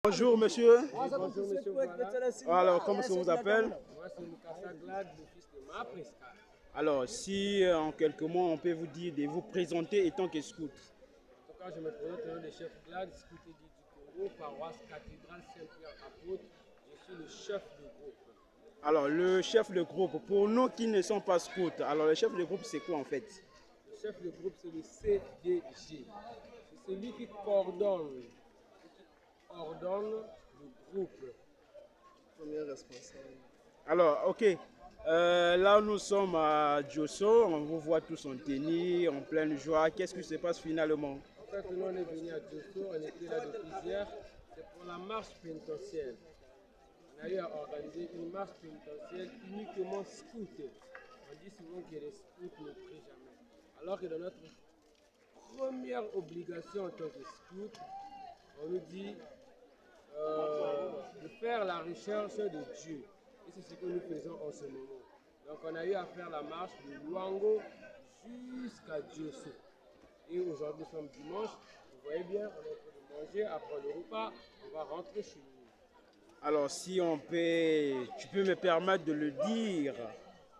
Bonjour monsieur. Bonjour monsieur. Alors, comment est-ce qu'on vous appelle? Moi c'est Mukasa Glad, le fils de Mapreska. Alors, si en quelques mots on peut vous dire de vous présenter étant que scout. En tout cas, je me présente au nom de chef Glad, scout du Congo, paroisse cathédrale Saint-Pierre apôtre. Je suis le chef de groupe. Alors, le chef de groupe, pour nous qui ne sont pas scouts, alors le chef de groupe c'est quoi en fait? Le chef de groupe c'est le CDG. C'est celui qui coordonne le groupe. Premier responsable. Alors, ok. Là, nous sommes à Diosso, on vous voit tous en tenue, en pleine joie. Qu'est-ce qui se passe finalement? En fait, nous on est venu à Diosso, on était là depuis hier. C'est pour la marche pénitentiaire. On a eu à organiser une marche pénitentiaire uniquement scout. On dit souvent que les scouts ne prient jamais. Alors que dans notre première obligation en tant que scout, on nous dit de faire la recherche de Dieu. Et c'est ce que nous faisons en ce moment. Donc on a eu à faire la marche de Luango jusqu'à Diosso. Et aujourd'hui nous sommes dimanche. Vous voyez bien, on est en train de manger. Après le repas, on va rentrer chez nous. Alors, si on peut, tu peux me permettre de le dire,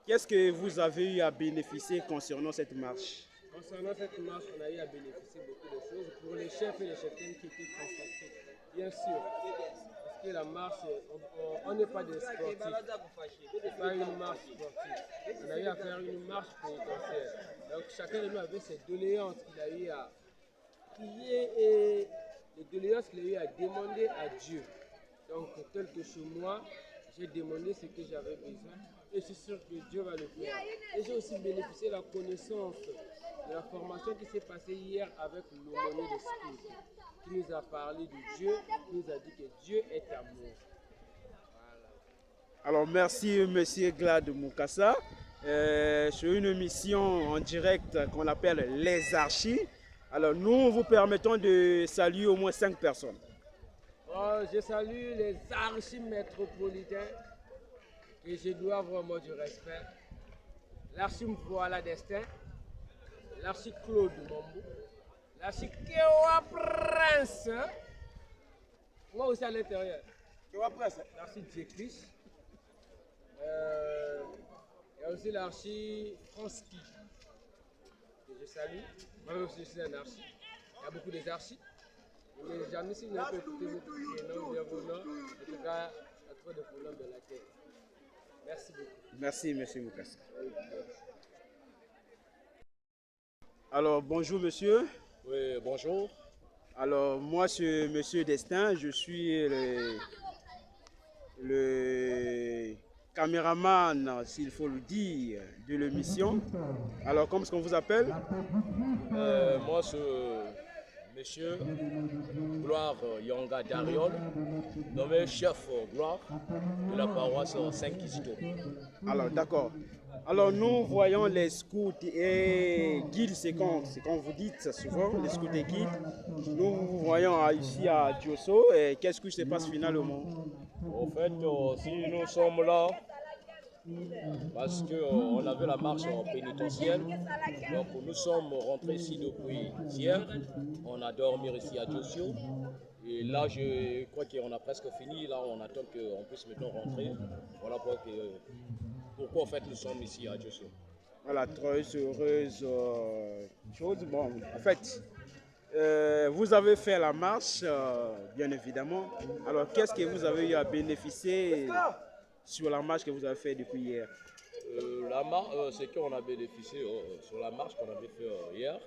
qu'est-ce que vous avez eu à bénéficier concernant cette marche? Concernant cette marche, on a eu à bénéficier beaucoup de choses pour les chefs et les cheftaines qui étaient consacrés. Bien sûr, parce que la marche, on n'est pas des sportifs. C'est pas une marche sportive. On a eu à faire une marche pénitentiaire. Donc chacun de nous avait ses doléances qu'il a eu à prier et les doléances qu'il a eu à demander à Dieu. Donc tel que chez moi, j'ai demandé ce que j'avais besoin et je suis sûr que Dieu va le faire. Et j'ai aussi bénéficié de la connaissance de la formation qui s'est passée hier avec l'aumônier de Scout, qui nous a parlé de Dieu, qui nous a dit que Dieu est amour. Voilà. Alors, merci monsieur Glad Mukasa. Sur une mission en direct qu'on appelle Les Archis. Alors, nous vous permettons de saluer au moins 5 personnes. Oh, je salue les archis métropolitains et je dois vraiment du respect. L'archi Mvoala Destin, l'archi Claude Mambo, l'archi Kewa Prince, moi aussi à l'intérieur. Kewa Prince. L'archi Djeklis, il y a aussi l'archi Franski, que je salue. Moi aussi je suis un archi. Il y a beaucoup des archis. Mais jamais si vous n'avez pas écouté votre prénom, bien vos noms, en tout cas, il y a trop de problèmes de la tête. Merci beaucoup. Merci, monsieur Mukasa. Alors, bonjour, monsieur. Oui, bonjour. Alors, moi, c'est monsieur Destin. Je suis le caméraman, s'il faut le dire, de l'émission. Alors, comment est-ce qu'on vous appelle? Moi, c'est monsieur Gloire Yonga Dariol, nommé chef Gloire de la paroisse Saint-Kizito. Alors, d'accord. Alors, nous voyons les scouts et guides, c'est quand vous dites souvent, les scouts et guides. Nous vous voyons ici à Diosso. Et qu'est-ce qui se passe finalement? En fait, si nous sommes là, parce qu'on avait la marche pénitentielle, donc nous sommes rentrés ici depuis hier, on a dormi ici à Diosso, et là je crois qu'on a presque fini, là on attend qu'on puisse maintenant rentrer, voilà pourquoi en fait nous sommes ici à Diosso. Voilà, très heureuse chose. Bon, en fait, vous avez fait la marche, bien évidemment. Alors, qu'est-ce que vous avez eu à bénéficier sur la marche que vous avez fait depuis hier? C'est qu'on a bénéficié sur la marche qu'on avait fait hier.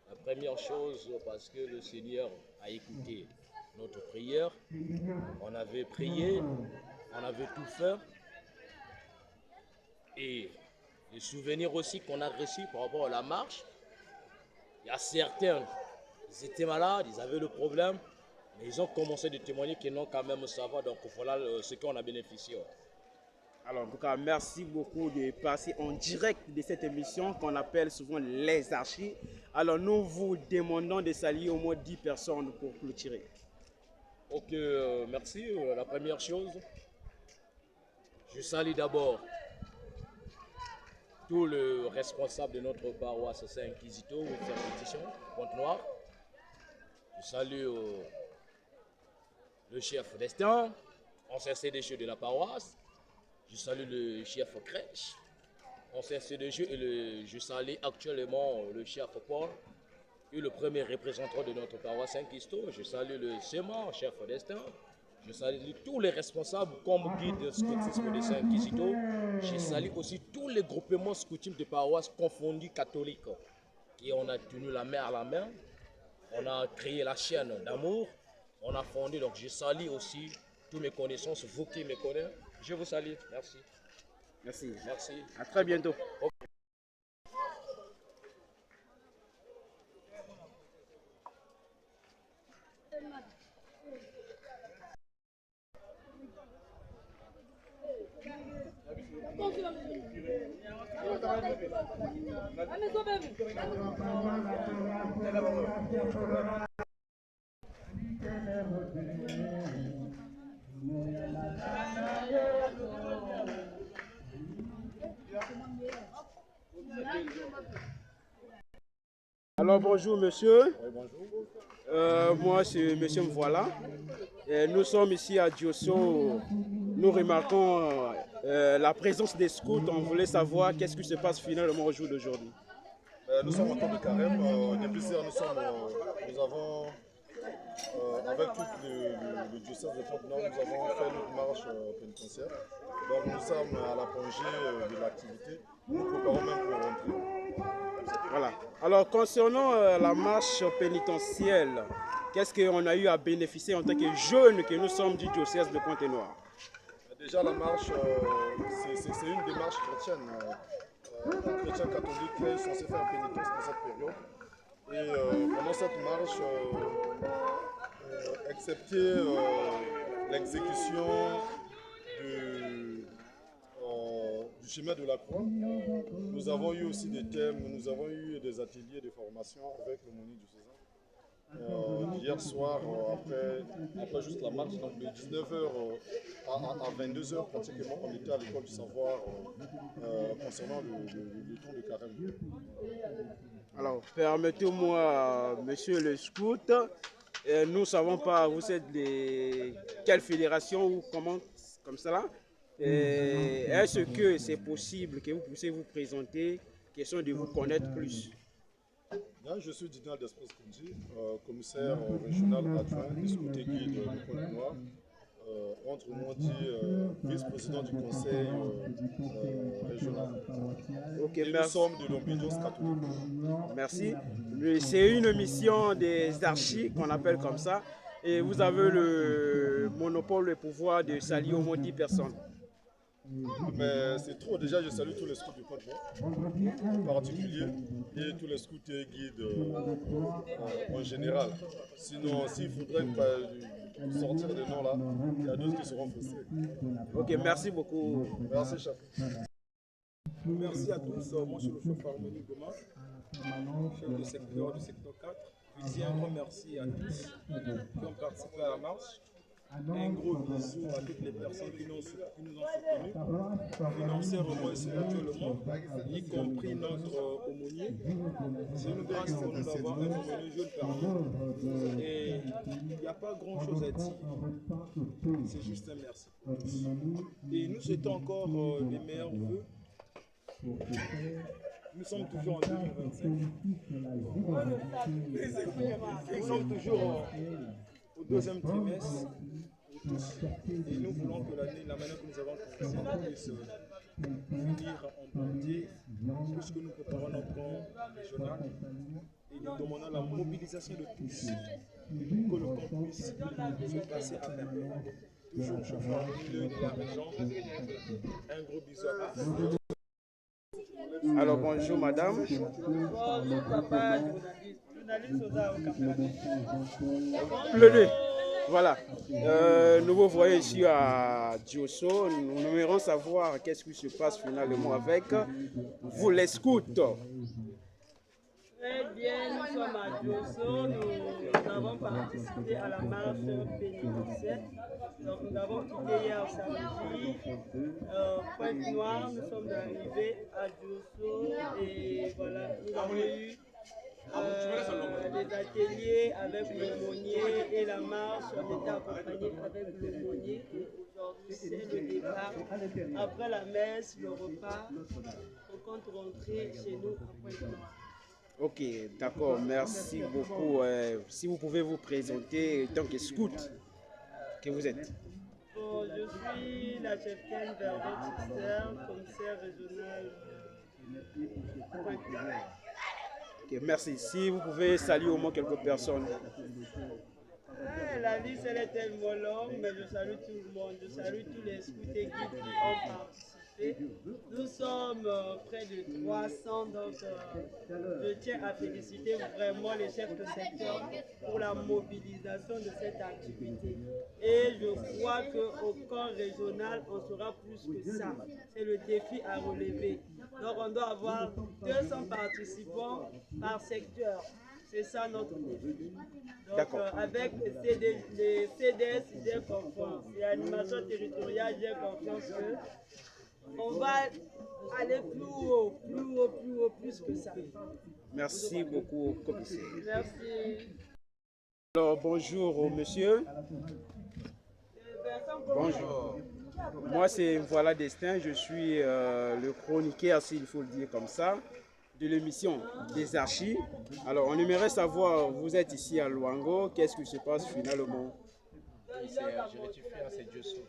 La première chose, parce que le Seigneur a écouté notre prière, on avait prié, on avait tout fait. Et les souvenirs aussi qu'on a reçus par rapport à la marche, il y a certains, ils étaient malades, ils avaient le problème, mais ils ont commencé de témoigner qu'ils n'ont quand même ça va. Donc voilà ce qu'on a bénéficié. Alors, en tout cas, merci beaucoup de passer en direct de cette émission qu'on appelle souvent Les Archis. Alors, nous vous demandons de saluer au moins 10 personnes pour clôturer. Ok, merci. La première chose, je salue d'abord tout le responsable de notre paroisse Saint-Kizito, Saint-Pétition, Pointe-Noire. Je salue le chef d'Estin, ancien CDG de la paroisse. Je salue le chef Crèche, ancien CDG, et je salue actuellement le chef Paul, et le premier représentant de notre paroisse Saint-Christo. Je salue le SEMA, chef d'Estin. Je salue tous les responsables comme guide de scoutisme de Saint-Christo. Je salue aussi tous les groupements scoutimes de paroisse confondus catholiques. Et on a tenu la main à la main. On a créé la chaîne d'amour. On a fondé, donc je salue aussi toutes mes connaissances, vous qui me connaissez. Je vous salue. Merci. Merci. Merci. À très bientôt. Alors bonjour monsieur. Oui, Moi bonjour. c'est monsieur Mvoila. Nous sommes ici à Diosso. Nous remarquons la présence des scouts. On voulait savoir qu'est-ce qui se passe finalement au jour d'aujourd'hui. Nous sommes en temps de carême. Depuis hier, nous avons, avec tout le diocèse de Fontenay, nous avons fait notre marche pénitentiaire. Donc nous sommes à l'apogée de l'activité. Nous préparons même pour rentrer. Voilà. Alors concernant la marche pénitentielle, qu'est-ce qu'on a eu à bénéficier en tant que jeunes que nous sommes du diocèse de Pointe-Noire? Déjà la marche, c'est une démarche chrétienne. Les chrétiens catholiques sont censés faire pénitence dans cette période. Et pendant cette marche, excepté l'exécution du chemin de la croix, nous avons eu aussi des thèmes, nous avons eu des ateliers de formation avec le Moni du César. Hier soir, après juste la marche, donc de 19h à 22h pratiquement, on était à l'école du savoir concernant le temps de carême. Alors, permettez-moi, monsieur le scout, nous ne savons pas, vous êtes de quelle fédération ou comment, comme cela. Est-ce que c'est possible que vous puissiez vous présenter, question de vous connaître plus? Bien, je suis Didal d'Espace Kondi, commissaire régional adjoint des scouts et guides de Pointe-Noire. Autrement dit, vice-président du conseil régional. Ok, et nous sommes de l'obédience catholique. Merci. C'est une mission des archis qu'on appelle comme ça. Et vous avez le monopole, le pouvoir de saluer au moins 10 personnes. Mais c'est trop. Déjà, je salue tous les scouts du Pointe-Noire, en particulier, et tous les scouts et guides en général. Sinon, s'il faudrait sortir des noms là, il y a d'autres qui seront frustrés. Ok, merci beaucoup. Merci, chef. Merci à tous. Moi, je suis le chef Harmonie Goma, chef du secteur 4. Je dis un grand merci à tous qui ont participé à la marche. Un gros bisou à toutes les personnes qui nous ont soutenus, financièrement et spirituellement, y compris notre aumônier. C'est une grâce pour nous d'avoir un aumônier jeune parmi nous. Et il n'y a pas grand chose à dire. C'est juste un merci. Et nous souhaitons encore les meilleurs vœux. Nous sommes toujours en 2025. Nous sommes toujours au deuxième trimestre. Et nous voulons que la manière que nous avons commencé puisse finir en bonté, puisque nous préparons notre camp régional et nous demandons la mobilisation de tous pour que le camp puisse se passer à merveille. Toujours chauffeur de la région. Un gros bisou à tous. Alors bonjour madame. Bonjour papa, journaliste au Cameroun. Le 2. Voilà. Nous vous voyons ici à Diosso. Nous aimerions savoir qu'est-ce qui se passe finalement avec vous les scouts. Très bien, nous sommes à Diosso. Nous avons participé à la marche pénitentiaire. Donc nous avons quitté hier samedi Pointe-Noire. Nous sommes arrivés à Diosso et voilà, nous avons eu les ateliers avec l'aumônier et la marche, on était accompagné avec l'aumônier. Et aujourd'hui, c'est le départ. Après la messe, le repas, on compte rentrer chez nous à Pointe-Noire. Ok, d'accord, merci beaucoup. Si vous pouvez vous présenter en tant que scout que vous êtes. Bon, je suis la cheftaine Vervette Sister, commissaire régional Pointe-Noire. Ok, merci. Si vous pouvez saluer au moins quelques personnes. La liste elle est tellement longue, mais je salue tout le monde. Je salue tous les scouts et guides qui ont participé. Nous sommes près de 300, donc je tiens à féliciter vraiment les chefs de secteur pour la mobilisation de cette activité. Et je crois qu'au camp régional, on sera plus que ça. C'est le défi à relever. Donc on doit avoir 200 participants par secteur. C'est ça notre défi. Donc avec les CDS, j'ai confiance. Et l'animation territoriale, j'ai confiance qu'on va aller plus haut, plus que ça. Merci beaucoup, commissaire. Merci. Alors, bonjour au monsieur. Bonjour. Moi, c'est Voilà Destin. Je suis le chroniqueur, s'il faut le dire comme ça, de l'émission des archives. Alors, on aimerait savoir, vous êtes ici à Luango, qu'est-ce qui se passe finalement? Je rectifie, c'est Dieu seul.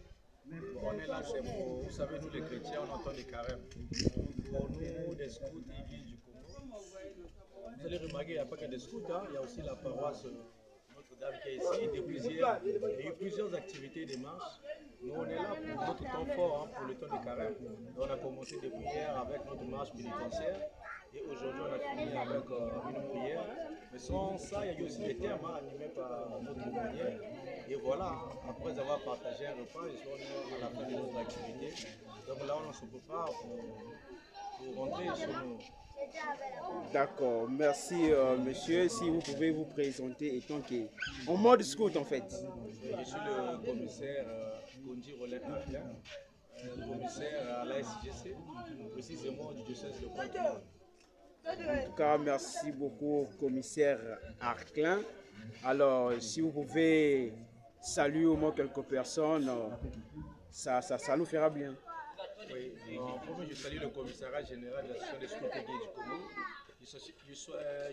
On est là, c'est pour, vous savez, nous les chrétiens, on entend les carèmes. Pour nous, des scouts et guides du Congo. Vous allez remarquer, il n'y a pas que des scouts, hein. Il y a aussi la paroisse Notre-Dame qui est ici. Il y a eu plusieurs activités de marche. Nous, on est là pour notre temps fort, hein, pour le temps des carèmes. On a commencé des prières avec notre marche pénitentiaire. Et aujourd'hui, on a fini avec une prière. Mais sans ça, il y a eu aussi des thèmes animés par notre prière. Et voilà, après avoir partagé un repas, ils sont à la fin de notre activité. Donc là, on se prépare pour rentrer chez nous. D'accord, merci monsieur. Si vous pouvez vous présenter étant en mode scout en fait. Je suis le commissaire Gondi Rollet Arclin, commissaire à l'ASGC, précisément du diocèse de Pointe-Noire. En tout cas, merci beaucoup, commissaire Arclin. Alors, si vous pouvez saluer au moins quelques personnes, ça nous fera bien. Oui, en premier, je salue le commissariat général de l'association des scouts et guides du Congo.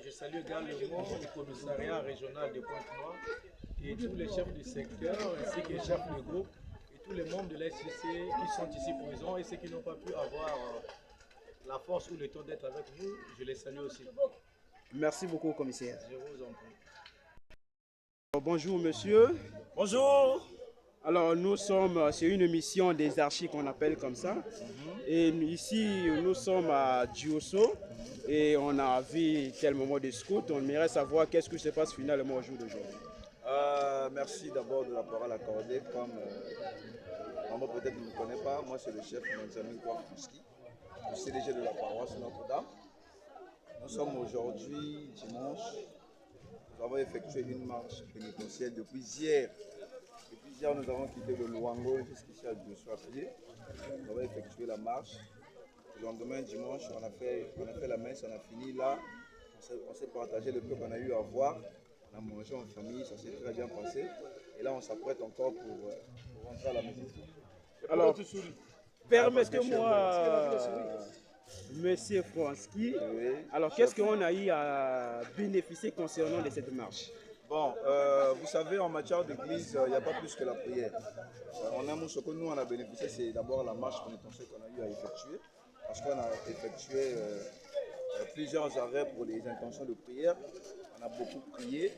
Je salue également le commissariat régional de Pointe-Noire et tous les chefs du secteur, ainsi que les chefs de groupe et tous les membres de l'ASCC qui sont ici présents et ceux qui n'ont pas pu avoir la force ou le temps d'être avec vous, je les salue aussi. Merci beaucoup, commissaire. Je vous en prie. Bonjour, monsieur. Bonjour. Alors, c'est une émission des archives qu'on appelle comme ça. Et ici, nous sommes à Diosso et on a vu tel moment de scout. On aimerait savoir qu'est-ce qui se passe finalement au jour d'aujourd'hui. Merci d'abord de la parole accordée. Comme maman peut-être ne me connaît pas, moi c'est le chef Benjamin Kouafouski, le CDG de la paroisse Notre-Dame. Nous sommes aujourd'hui dimanche. Nous avons effectué une marche pénitentiaire depuis hier. Depuis hier, nous avons quitté le Luango jusqu'ici à Diosso à pied. Nous avons effectué la marche. Le lendemain, dimanche, on a fait la messe, on a fini là. On s'est partagé le peu qu'on a eu à voir. On a mangé en famille, ça s'est très bien passé. Et là, on s'apprête encore pour rentrer à la maison. Alors, permettez-moi, monsieur Franski, oui. Alors qu'est-ce qu'on a eu à bénéficier concernant de cette marche? Bon, vous savez, en matière d'église, il n'y a pas plus que la prière. En un mot, ce que nous, on a bénéficié, c'est d'abord la marche pénitentiaire qu'on a eu à effectuer. Parce qu'on a effectué plusieurs arrêts pour les intentions de prière. On a beaucoup prié.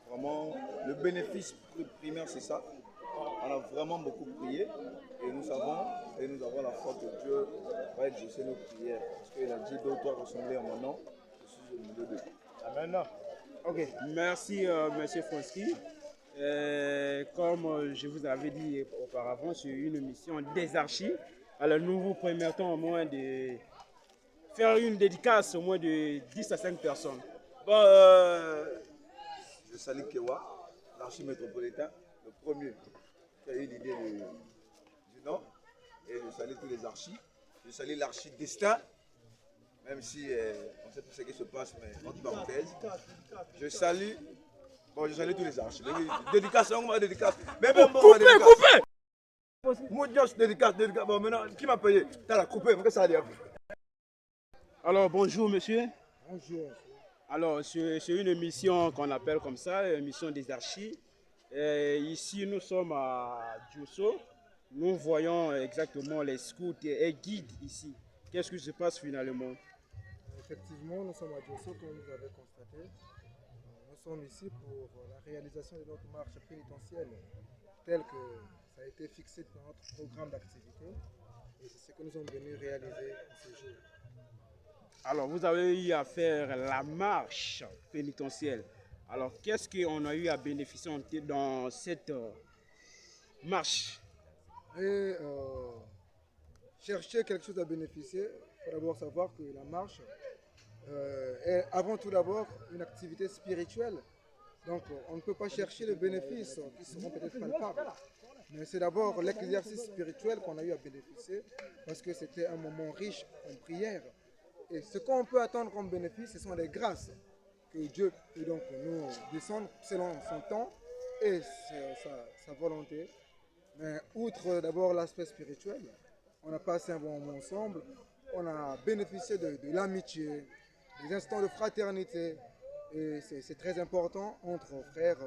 Vraiment, le bénéfice primaire, c'est ça. On a vraiment beaucoup prié. Et nous avons la foi que Dieu va exaucer nos prières. Parce qu'il a dit, deux ou trois ressemblés en mon nom, je suis au milieu d'eux. Amen. Ok, merci monsieur Franski. Comme je vous avais dit auparavant, c'est une mission des archives. Alors nous vous permettons au moins de faire une dédicace au moins de 10 à 5 personnes. Bon, je salue Kewa, l'archive métropolitain, le premier qui a eu l'idée du nom. Et je salue tous les archives. Je salue l'archive Destin. même si on sait tout ce qui se passe, mais entre parenthèses, je salue tous les archives. Dédicace, on m'a dédicace. Mais bon, coupez! Moi, je dédicace. Bon, maintenant, qui m'a payé? T'as la coupé, mais que ça a dit. Alors, bonjour monsieur. Bonjour. Alors, c'est une émission qu'on appelle comme ça, émission des archives. Ici, nous sommes à Diosso. Nous voyons exactement les scouts et guides ici. Qu'est-ce qui se passe finalement? Effectivement, nous sommes à Diosso, comme vous avez constaté. Nous sommes ici pour la réalisation de notre marche pénitentielle, telle que ça a été fixé dans notre programme d'activité. Et c'est ce que nous sommes venus réaliser ce jour. Alors, vous avez eu à faire la marche pénitentielle. Alors, qu'est-ce qu'on a eu à bénéficier dans cette marche? Et chercher quelque chose à bénéficier, il faut d'abord savoir que la marche est avant tout d'abord une activité spirituelle. Donc, on ne peut pas chercher les bénéfices qui seront peut-être palpables. Mais c'est d'abord l'exercice spirituel qu'on a eu à bénéficier parce que c'était un moment riche en prière. Et ce qu'on peut attendre comme bénéfice, ce sont les grâces que Dieu peut donc nous descendre selon son temps et sa volonté. Mais outre d'abord l'aspect spirituel, on a passé un bon moment ensemble, on a bénéficié de l'amitié, des instants de fraternité. Et c'est très important entre frères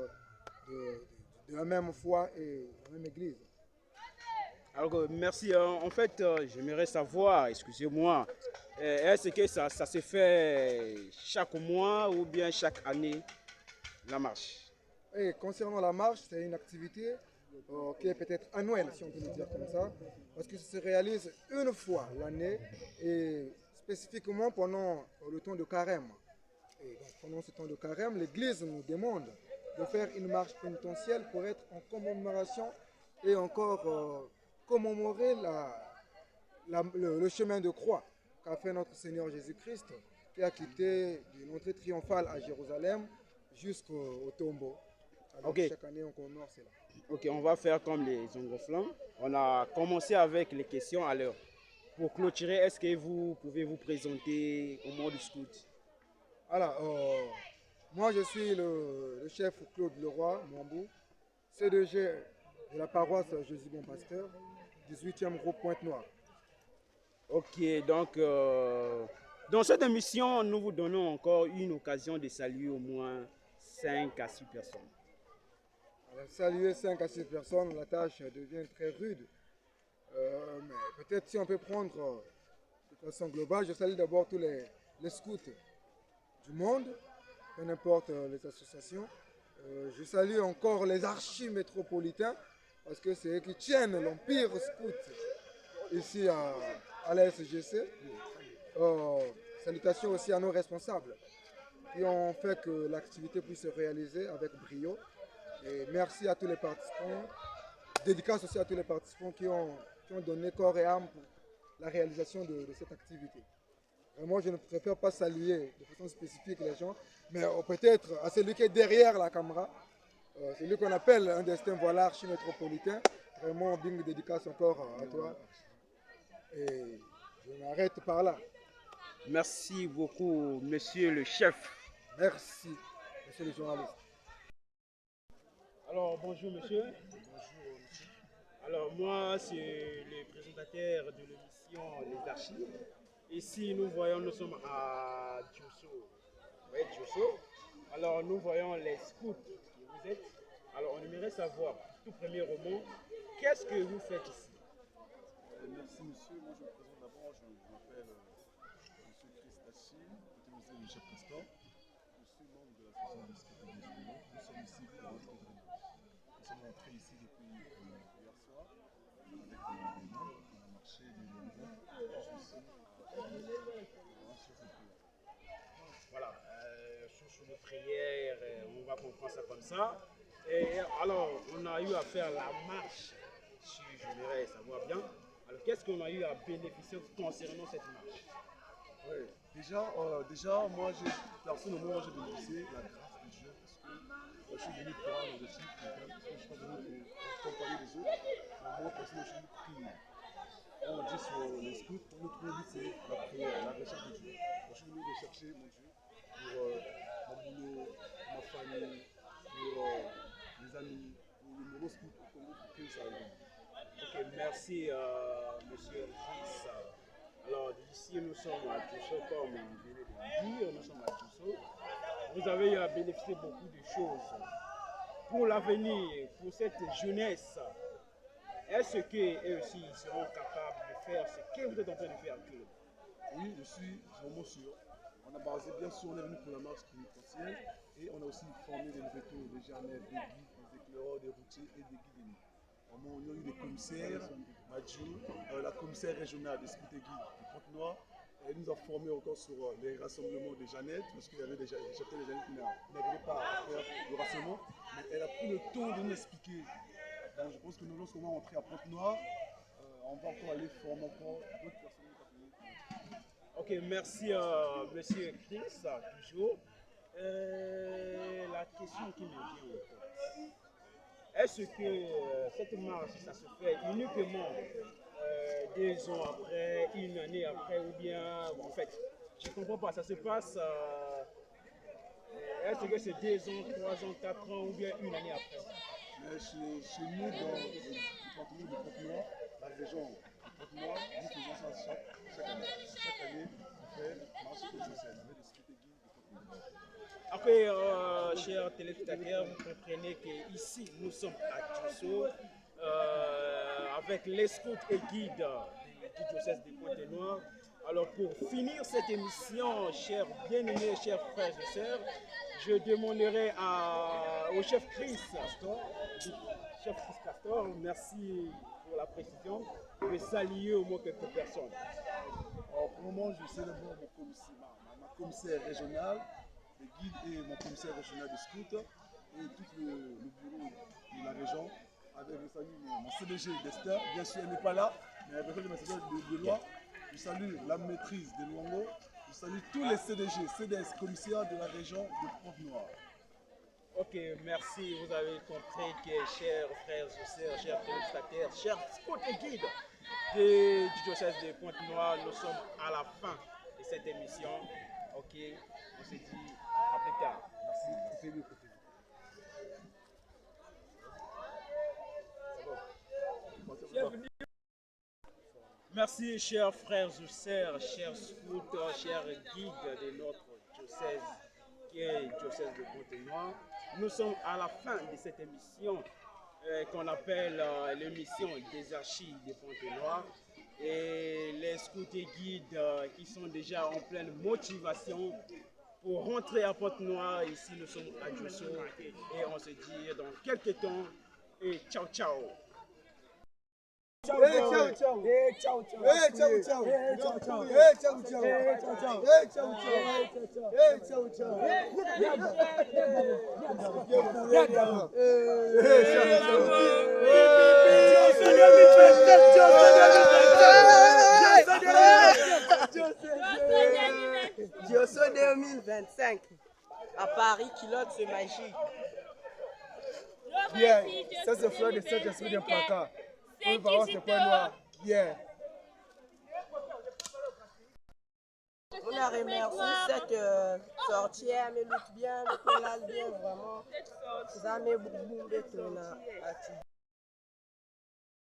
de la même foi et la même église. Alors, merci. En fait, j'aimerais savoir, excusez-moi, est-ce que ça se fait chaque mois ou bien chaque année, la marche? Et concernant la marche, c'est une activité qui est peut-être annuelle, si on peut le dire comme ça, parce que ça se réalise une fois l'année et spécifiquement pendant le temps de carême. Et donc, pendant ce temps de carême, l'Église nous demande de faire une marche pénitentielle pour être en commémoration et encore commémorer le chemin de croix qu'a fait notre Seigneur Jésus-Christ, qui a quitté de l'entrée triomphale à Jérusalem jusqu'au tombeau. Alors Okay. chaque année, on commémore cela. Ok, on va faire comme les Ongoflans. On a commencé avec les questions. Alors, pour clôturer, est-ce que vous pouvez vous présenter au monde du scout? Alors, moi je suis le chef Claude Leroy, Mwambou, CDG de la paroisse Jésus Bon Pasteur, 18e groupe Pointe-Noire. Ok, donc dans cette émission, nous vous donnons encore une occasion de saluer au moins 5 à 6 personnes. Alors, saluer 5 à 6 personnes, la tâche devient très rude. Mais peut-être si on peut prendre de façon globale, je salue d'abord tous les scouts du monde, peu importe les associations. Je salue encore les archives métropolitains, parce que c'est eux qui tiennent l'empire scout ici à la SGC. Salutations aussi à nos responsables qui ont fait que l'activité puisse se réaliser avec brio. Et merci à tous les participants. Dédicace aussi à tous les participants qui ont donné corps et âme pour la réalisation de cette activité. Vraiment, je ne préfère pas saluer de façon spécifique les gens, mais peut-être à celui qui est derrière la caméra, celui qu'on appelle un destin voilà archimétropolitain. Vraiment, bing, dédicace encore à toi. Et je m'arrête par là. Merci beaucoup, monsieur le chef. Merci, monsieur le journaliste. Alors, bonjour monsieur. Bonjour monsieur. Alors, moi, c'est le présentateur de l'émission Les Archives. Ici, nous sommes à Diosso. Oui, Diosso. Alors, nous voyons les scouts que vous êtes. Alors, on aimerait savoir, tout premier roman, qu'est-ce que vous faites ici? Merci monsieur, moi je me présente d'abord, je m'appelle monsieur Chris Tachi, côté le chef Castor. Je suis membre de l'association des scouts de Diosso. Nous sommes ici pour un pèlerinage. Nous sommes entrés ici depuis hier soir avec les membres. On a marché de Lyon jusqu'ici. Voilà, sur nos prières, on va comprendre ça comme ça. Et alors, on a eu à faire la marche, si j'aimerais savoir bien. Alors, qu'est-ce qu'on a eu à bénéficier concernant cette marche? Oui, déjà moi, personnellement, j'ai bénéficié de la grâce de Dieu parce que je suis venu pour un objectif, parce que je suis pas venu pour accompagner les autres. Mais moi, personnellement, je suis venu prier. on dit sur les scouts, pour nous, tout le but, c'est la prière, la recherche de Dieu. Je suis venu de chercher mon Dieu pour mon boulot, ma famille, pour mes amis, pour le nouveau scout au Congo, pour que ça aille. Ok, merci, monsieur Chris. Alors, ici, nous sommes à Tusso, comme vous venez de le dire, nous sommes à Tusso. Vous avez bénéficié beaucoup de choses. Pour l'avenir, pour cette jeunesse, est-ce qu'eux aussi seront capables de faire ce que vous êtes en train de faire actuellement? Oui, je suis vraiment sûr. On a basé, bien sûr, on est venu pour la marche pénitentiaire et on a aussi formé des vétos, des jardins, des guides, des éclaireurs, des routiers et des guides. Vraiment, on a eu des commissaires, Madjou, la commissaire régionale des scouts et guides de Pointe-Noire. Elle nous a formés encore sur les rassemblements de Jeannette, parce qu'il y avait des chefs de Jeannette qui n'arrivaient pas à faire le rassemblement. Mais elle a pris le temps de nous expliquer. Donc je pense que nous, lorsqu'on va entrer à Pointe-Noire, on va encore aller former encore d'autres personnes. Ok, merci monsieur Chris, toujours. La question qui me vient en tête, est-ce que cette marche, ça se fait uniquement 2 ans après, 1 année après, ou bien, en fait, je ne comprends pas, ça se passe, est-ce que c'est 2 ans, 3 ans, 4 ans, ou bien 1 année après? Mais chez nous, dans le département de Pointe-Noire, la région de Pointe-Noire, nous faisons ça chaque année. Chaque année, on fait marche pénitentiaire avec des scouts et guides de Pointe-Noire. Après, chers téléspectateurs, vous comprenez qu'ici, nous sommes à Tusso, avec les scouts et guides du diocèse de Pointe-Noire. Alors, pour finir cette émission, chers bien-aimés, chers frères et sœurs, je demanderai au chef Chris Castor, merci pour la précision, de saluer au moins quelques personnes. Alors, pour le moment, je célèbre ma commissaire régionale des guides et mon commissaire régional de scouts et tout le bureau de la région avec je salue mon CDG d'Esther, bien sûr elle n'est pas là, mais avec le message de loi, je salue la maîtrise de Luango, je salue tous les CDG, CDS, commissaires de la région de Pointe-Noire. Ok, merci, vous avez compris que chers frères et sœurs, chers téléspectateurs, chers scouts et guides du diocèse de Pointe-Noire, nous sommes à la fin de cette émission. Ok, on se dit à plus tard. Merci. Merci, chers frères et sœurs, chers scouts, chers guides de notre diocèse, qui est le diocèse de Pointe-Noire. Nous sommes à la fin de cette émission qu'on appelle l'émission des archives de Pointe-Noire. Et les scouts et guides qui sont déjà en pleine motivation pour rentrer à Pointe-Noire. Ici, nous sommes à Tusso et on se dit dans quelques temps et ciao ciao. Ciao, ciao, ciao. Ciao, ciao. Ciao, ciao. Ciao, ciao. Ciao, ciao. Ciao, ciao. Ciao, ciao. Diosso 2025 à Paris, Kilote, c'est magique. Bien, ça c'est Fleur de Saint-Esprit de Paka. On va voir ce point noir. Bien. On a remercié cette sorcière, mais look bien, mais bien, vraiment. Ça m'a beaucoup de